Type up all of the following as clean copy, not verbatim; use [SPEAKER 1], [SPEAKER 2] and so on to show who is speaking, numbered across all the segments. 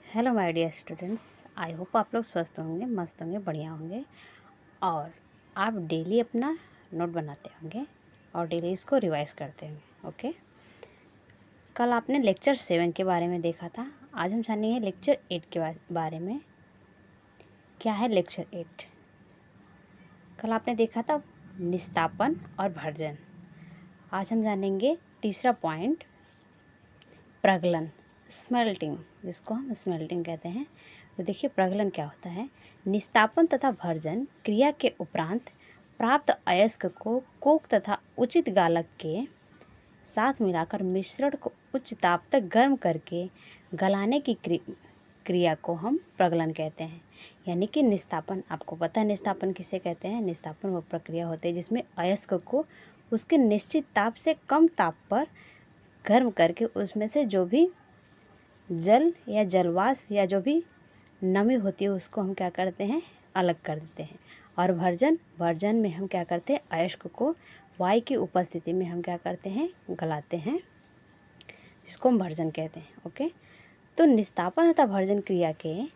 [SPEAKER 1] Hello my dear students. I hope आप लोग स्वस्थ होंगे, मस्त होंगे, बढ़िया होंगे और आप डेली अपना नोट बनाते होंगे और डेली इसको रिवाइज करते होंगे। ओके, कल आपने लेक्चर 7 के बारे में देखा था। आज हम जानेंगे लेक्चर 8 के बारे में। क्या है लेक्चर 8? कल आपने देखा था निस्तापन और भर्जन। आज हम जानेंगे तीसरा पॉइंट, प्रगलन, स्मेल्टिंग, जिसको हम स्मेल्टिंग कहते हैं। तो देखिए प्रगलन क्या होता है। निस्तापन तथा भर्जन क्रिया के उपरांत प्राप्त अयस्क को कोक तथा उचित गालक के साथ मिलाकर मिश्रण को उच्च ताप तक गर्म करके गलाने की क्रिया को हम प्रगलन कहते हैं। यानी कि निस्तापन, आपको पता है निस्तापन किसे कहते हैं। निस्तापन वो प्रक्रिया होती है जिसमें अयस्क को उसके निश्चित ताप से कम ताप पर गर्म करके उसमें से जो भी जल या जलवाष्प या जो भी नमी होती है उसको हम क्या करते हैं, अलग कर देते हैं। और भर्जन में हम क्या करते हैं, अयस्क को वायु की उपस्थिति में हम क्या करते हैं, गलाते हैं, जिसको हम भर्जन कहते हैं। ओके, तो निस्तापन तथा भर्जन क्रिया के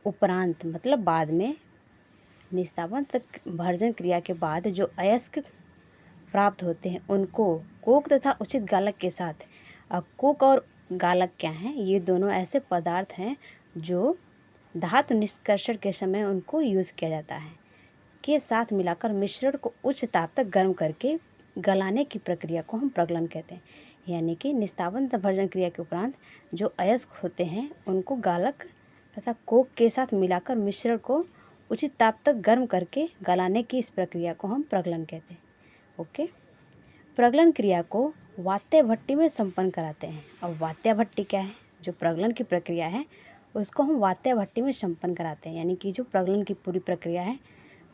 [SPEAKER 1] उपरांत मतलब बाद में, निस्तापन तक भर्जन क्रिया के बाद जो अयस्क प्राप्त होते हैं उनको कोक तथा उचित गालक के साथ, अब कोक और गालक क्या हैं, ये दोनों ऐसे पदार्थ हैं जो धातु निष्कर्षण के समय उनको यूज़ किया जाता है, के साथ मिलाकर मिश्रण को उच्च ताप तक गर्म करके गलाने की प्रक्रिया को हम प्रगलन कहते हैं। यानी कि निस्तापन तथा भर्जन क्रिया के उपरांत जो अयस्क होते हैं उनको गालक तथा कोक के साथ मिलाकर मिश्रण को उचित ताप तक गर्म करके गलाने की इस प्रक्रिया को हम प्रगलन कहते हैं। ओके, प्रगलन क्रिया को वात्य भट्टी में संपन्न कराते हैं। अब वात्य भट्टी क्या है, जो प्रगलन की प्रक्रिया है उसको हम वात्य भट्टी में संपन्न कराते हैं। यानी कि जो प्रगलन की पूरी प्रक्रिया है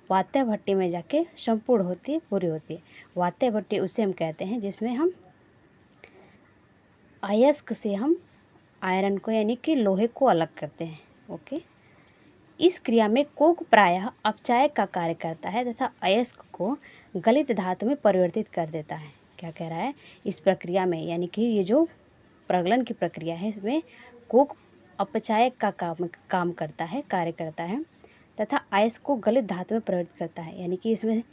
[SPEAKER 1] वात्य भट्टी में जाके संपूर्ण होती है, पूरी होती है। वात्य भट्टी उसे हम कहते हैं जिसमें हम अयस्क से हम आयरन को यानी कि लोहे को अलग करते हैं। ओके, इस क्रिया में कोक प्रायः अपचायक का कार्य करता है तथा अयस्क को गलित धातु में परिवर्तित कर देता है। क्या कह रहा है, इस प्रक्रिया में यानी कि ये जो प्रगलन की प्रक्रिया है इसमें कोक अपचायक का काम करता है, कार्य करता है तथा अयस्क को गलित धातु में परिवर्तित करता है। यानी कि इसमें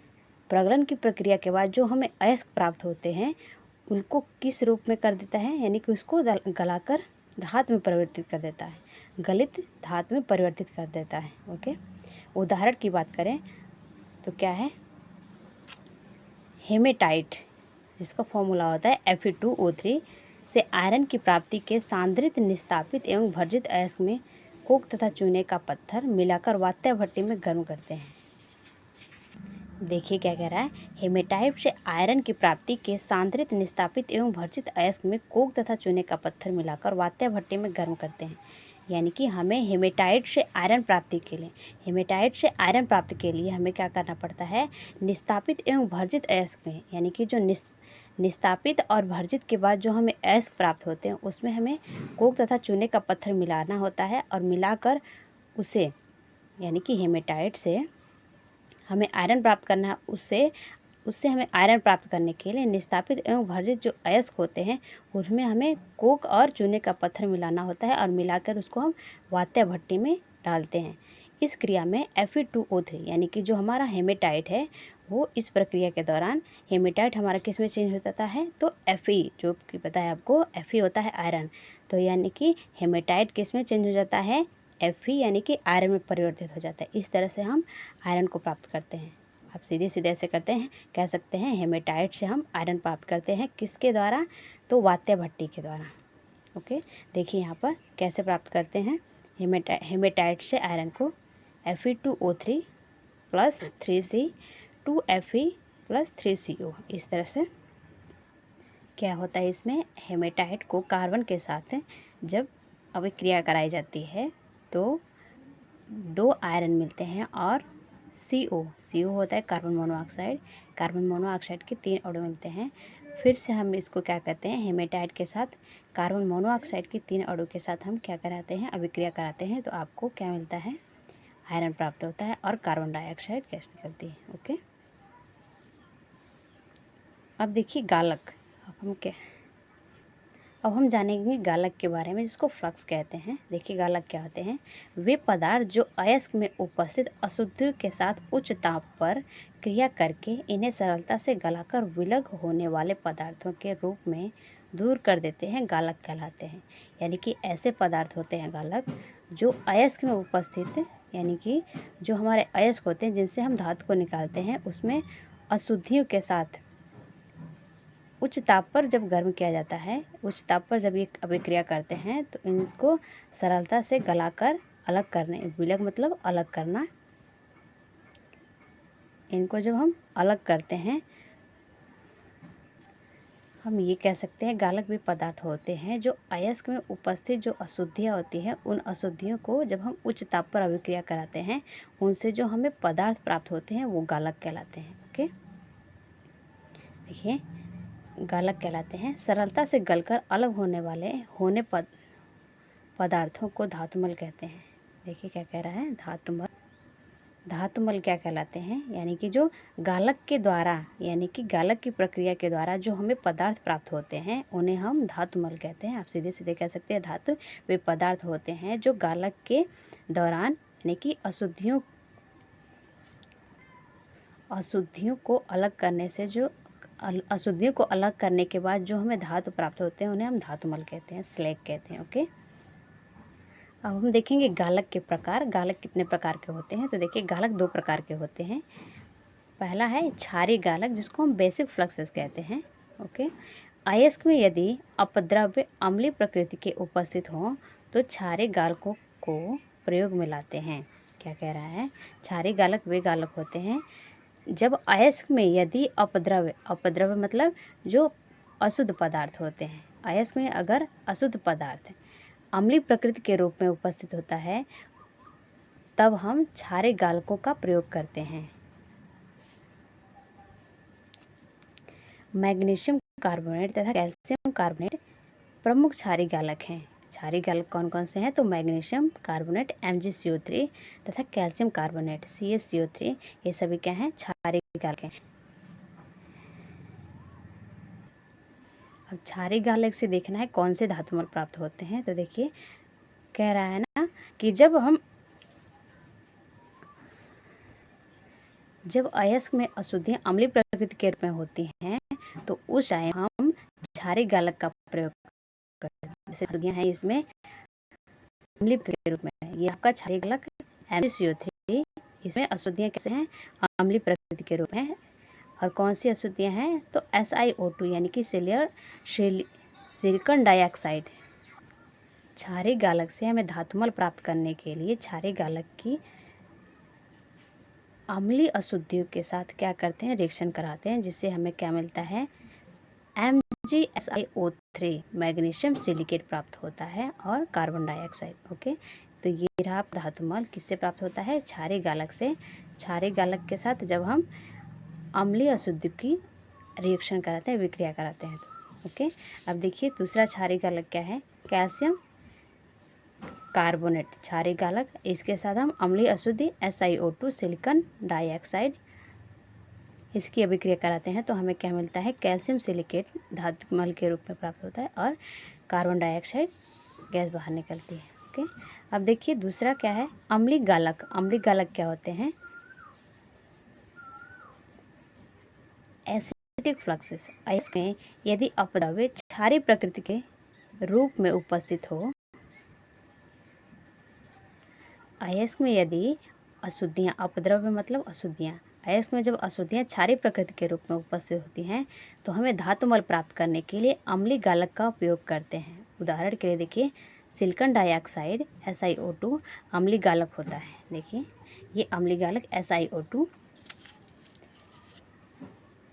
[SPEAKER 1] प्रगलन की प्रक्रिया के बाद जो हमें अयस्क प्राप्त होते हैं उनको किस रूप में कर देता है, यानी कि उसको गलाकर धातु में परिवर्तित कर देता है, गलित धातु में परिवर्तित कर देता है। ओके, उदाहरण की बात करें तो क्या है, हेमेटाइट, जिसका फॉर्मूला होता है Fe2O3 से आयरन की प्राप्ति के सांद्रित निस्तापित एवं भर्जित अयस्क में कोक तथा चूने का पत्थर मिलाकर वात्य भट्टी में गर्म करते हैं। देखिए क्या कह रहा है, हेमेटाइट से आयरन की प्राप्ति के सांद्रित निस्तापित एवं भर्जित अयस्क में कोक तथा चूने का पत्थर मिलाकर वात्य भट्टी में गर्म करते हैं। यानी कि हमें हेमेटाइट से आयरन प्राप्ति के लिए, हमें क्या करना पड़ता है, निस्तापित एवं भर्जित अयस्क में, यानी कि जो निस्तापित और भर्जित के बाद जो हमें अयस्क प्राप्त होते हैं उसमें हमें कोक तथा चूने का पत्थर मिलाना होता है और मिलाकर उसे, यानी कि हेमेटाइट से हमें आयरन प्राप्त करना है। उससे हमें आयरन प्राप्त करने के लिए निस्तापित एवं भर्जित जो अयस्क होते हैं उसमें हमें कोक और चूने का पत्थर मिलाना होता है और मिलाकर उसको हम वात्य भट्टी में डालते हैं। इस क्रिया में Fe2O3 यानी कि जो हमारा हेमेटाइट है वो इस प्रक्रिया के दौरान, हेमेटाइट हमारा किस में चेंज हो जाता है, तो Fe, जो कि पता है आपको Fe होता है आयरन, तो यानी कि हेमेटाइट किस में चेंज हो जाता है, Fe यानी कि आयरन में परिवर्तित हो जाता है। इस तरह से हम आयरन को प्राप्त करते हैं। आप सीधे सीधे ऐसे करते हैं, कह सकते हैं हेमेटाइट से हम आयरन प्राप्त करते हैं, किसके द्वारा, तो वात्य भट्टी के द्वारा। ओके, देखिए यहाँ पर कैसे प्राप्त करते हैं हेमेटाइट से आयरन को, Fe2O3 plus 3C 2Fe plus 3CO। इस तरह से क्या होता है, इसमें हेमेटाइट को कार्बन के साथ जब अभिक्रिया कराई जाती है तो 2 आयरन मिलते हैं और CO होता है कार्बन मोनोऑक्साइड के 3 अणु मिलते हैं। फिर से हम इसको क्या कहते हैं, हेमेटाइट के साथ कार्बन मोनोऑक्साइड के 3 अणु के साथ हम क्या कराते हैं, अभिक्रिया कराते हैं, तो आपको क्या मिलता है, आयरन प्राप्त होता है और कार्बन डाइऑक्साइड गैस निकलती है। ओके, अब देखिए गालक, अब हम क्या, अब हम जानेंगे गालक के बारे में, जिसको फ्लक्स कहते हैं। देखिए गालक क्या होते हैं। वे पदार्थ जो अयस्क में उपस्थित अशुद्धियों के साथ उच्च ताप पर क्रिया करके इन्हें सरलता से गलाकर विलग होने वाले पदार्थों के रूप में दूर कर देते हैं, गालक कहलाते हैं। यानी कि ऐसे पदार्थ होते हैं गालक जो अयस्क में उपस्थित, यानी कि जो हमारे अयस्क होते हैं जिनसे हम धातु को निकालते हैं, उसमें अशुद्धियों के साथ उच्च ताप पर जब गर्म किया जाता है, उच्च ताप पर जब ये अभिक्रिया करते हैं तो इनको सरलता से गलाकर अलग करने, विलग मतलब अलग करना, इनको जब हम अलग करते हैं, हम ये कह सकते हैं गालक वे पदार्थ होते हैं जो अयस्क में उपस्थित जो अशुद्धियाँ होती हैं, उन अशुद्धियों को जब हम उच्च ताप पर अभिक्रिया कराते हैं, उनसे जो हमें पदार्थ प्राप्त होते हैं वो गालक कहलाते हैं। ओके, देखिए गालक कहलाते हैं। सरलता से गलकर अलग होने पदार्थों को धातुमल कहते हैं। देखिए क्या कह रहा है, धातुमल। धातुमल क्या कहलाते हैं, यानी कि जो गालक के द्वारा, यानी कि गालक की प्रक्रिया के द्वारा जो हमें पदार्थ प्राप्त होते हैं उन्हें हम धातुमल कहते हैं। आप सीधे सीधे कह सकते हैं धातु वे पदार्थ होते हैं जो गालक के दौरान, यानी कि अशुद्धियों को अलग करने से जो अशुद्धियों को अलग करने के बाद जो हमें धातु प्राप्त होते हैं उन्हें हम धातुमल कहते हैं, स्लैग कहते हैं। ओके, अब हम देखेंगे गालक के प्रकार। गालक कितने प्रकार के होते हैं, तो देखिए गालक दो प्रकार के होते हैं। पहला है क्षारीय गालक, जिसको हम बेसिक फ्लक्सेस कहते हैं। ओके, अयस्क में यदि अपद्रव्य अम्लीय प्रकृति के उपस्थित हों तो क्षारीय गालकों को प्रयोग में लाते हैं। क्या कह रहा है, क्षारीय गालक वे गालक होते हैं जब अयस्क में यदि अपद्रव्य मतलब जो अशुद्ध पदार्थ होते हैं, अयस्क में अगर अशुद्ध पदार्थ अम्लीय प्रकृति के रूप में उपस्थित होता है, तब हम क्षारीय गालकों का प्रयोग करते हैं। मैग्नीशियम कार्बोनेट तथा कैल्शियम कार्बोनेट प्रमुख क्षारीय गालक हैं। क्षारीय गालक कौन कौन से हैं, तो मैग्नीशियम कार्बोनेट MgCO3 तथा कैल्शियम कार्बोनेट CaCO3, ये सभी क्या हैं, क्षारीय गालक हैं। अब क्षारीय गालक से देखना है कौन से धातुमल प्राप्त होते हैं, तो देखिए कह रहा है ना कि जब अयस्क में अशुद्धियाँ अम्लीय प्रकृति के रूप में होती हैं तो उस टाइम हम क्षारीय गालक का प्रयोग करते हैं। जैसे अशुद्धियाँ हैं इसमें अम्लीय प्रकृति के रूप में, ये आपका क्षारीय गालक MgCO3, इसमें अशुद्धियाँ कैसे हैं, अम्लीय प्रकृति के रूप में। और कौन सी अशुद्धियाँ हैं, तो SiO2 यानी कि सिलिकॉन डाइऑक्साइड। क्षारीय गालक से हमें धातुमल प्राप्त करने के लिए क्षारीय गालक की अम्लीय अशुद्धियों के साथ क्या करते हैं, रिएक्शन कराते हैं, जिससे हमें क्या मिलता है, MgSiO3 मैग्नीशियम सिलिकेट प्राप्त होता है और कार्बन डाइऑक्साइड। ओके, तो ये रहा धातुमल किससे प्राप्त होता है, क्षारीय गालक से। क्षारीय गालक के साथ जब हम अम्लीय अशुद्धि की रिएक्शन कराते हैं, विक्रिया कराते हैं तो। ओके, अब देखिए दूसरा क्षारीय गालक क्या है, कैल्शियम कार्बोनेट क्षारीय गालक। इसके साथ हम अम्लीय अशुद्धि SiO2 सिलिकॉन डाइऑक्साइड इसकी अभिक्रिया कराते हैं तो हमें क्या मिलता है, कैल्शियम सिलिकेट धातुमल के रूप में प्राप्त होता है और कार्बन डाइऑक्साइड गैस बाहर निकलती है। ओके, अब देखिए दूसरा क्या है, अम्लीय गालक। अम्लीय गालक क्या होते हैं, एसिडिक फ्लक्सेस। अयस्क में यदि अपद्रव्य क्षारीय प्रकृति के रूप में उपस्थित हो, अयस्क में यदि अशुद्धियाँ, अपद्रव्य मतलब अशुद्धियाँ, अयस्क में जब अशुद्धियाँ क्षारीय प्रकृति के रूप में उपस्थित होती हैं तो हमें धातुमल प्राप्त करने के लिए अम्लीय गालक का उपयोग करते हैं। उदाहरण के लिए देखिए सिलिकॉन डाइऑक्साइड SiO2 अम्लीय गालक होता है। देखिए ये अम्लीय गालक SiO2,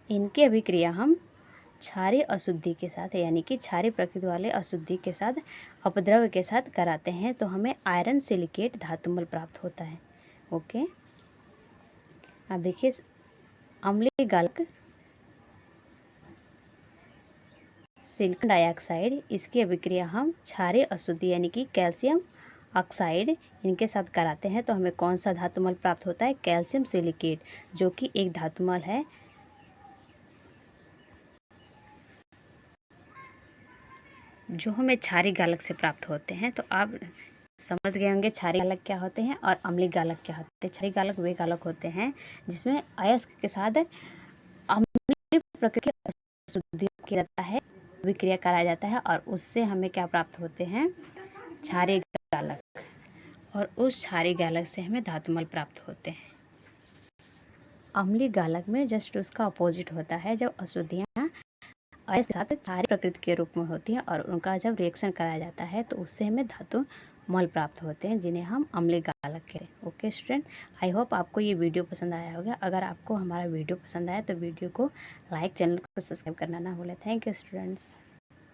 [SPEAKER 1] इनकी अभिक्रिया हम क्षारीय अशुद्धि के साथ, यानी कि क्षारीय प्रकृति वाले अशुद्धि के साथ अपद्रव्य के साथ कराते हैं तो हमें आयरन सिलिकेट धातुमल प्राप्त होता है। ओके, अब देखिए अम्लीय गालक सिलिकॉन डाइऑक्साइड, इसकी अभिक्रिया हम क्षारीय अशुद्धि यानी कि कैल्शियम ऑक्साइड इनके साथ कराते हैं तो हमें कौन सा धातुमल प्राप्त होता है, कैल्शियम सिलिकेट, जो कि एक धातुमल है जो हमें क्षारीय गालक से प्राप्त होते हैं। तो आप समझ गए होंगे क्षारीय गालक क्या होते हैं और अम्लीय गालक क्या होते हैं। क्षारीय गालक वे गालक होते हैं जिसमें अयस्क के साथ अम्लीय प्रकृति की अशुद्धियों किया जाता है, विक्रिया कराया जाता है और उससे हमें क्या प्राप्त होते हैं, क्षारीय गालक। और उस क्षारीय गालक से हमें धातुमल प्राप्त होते हैं। अम्लीय गालक में जस्ट उसका अपोजिट होता है, जब अशुद्धियाँ अयस्क के साथ क्षारीय प्रकृति के रूप में होती हैं और उनका जब रिएक्शन कराया जाता है तो उससे हमें धातु मल प्राप्त होते हैं, जिन्हें हम अम्लीय गालक कहते हैं। ओके स्टूडेंट, आई होप आपको ये वीडियो पसंद आया होगा। अगर आपको हमारा वीडियो पसंद आया तो वीडियो को लाइक, चैनल को सब्सक्राइब करना ना भूलें। Thank you students.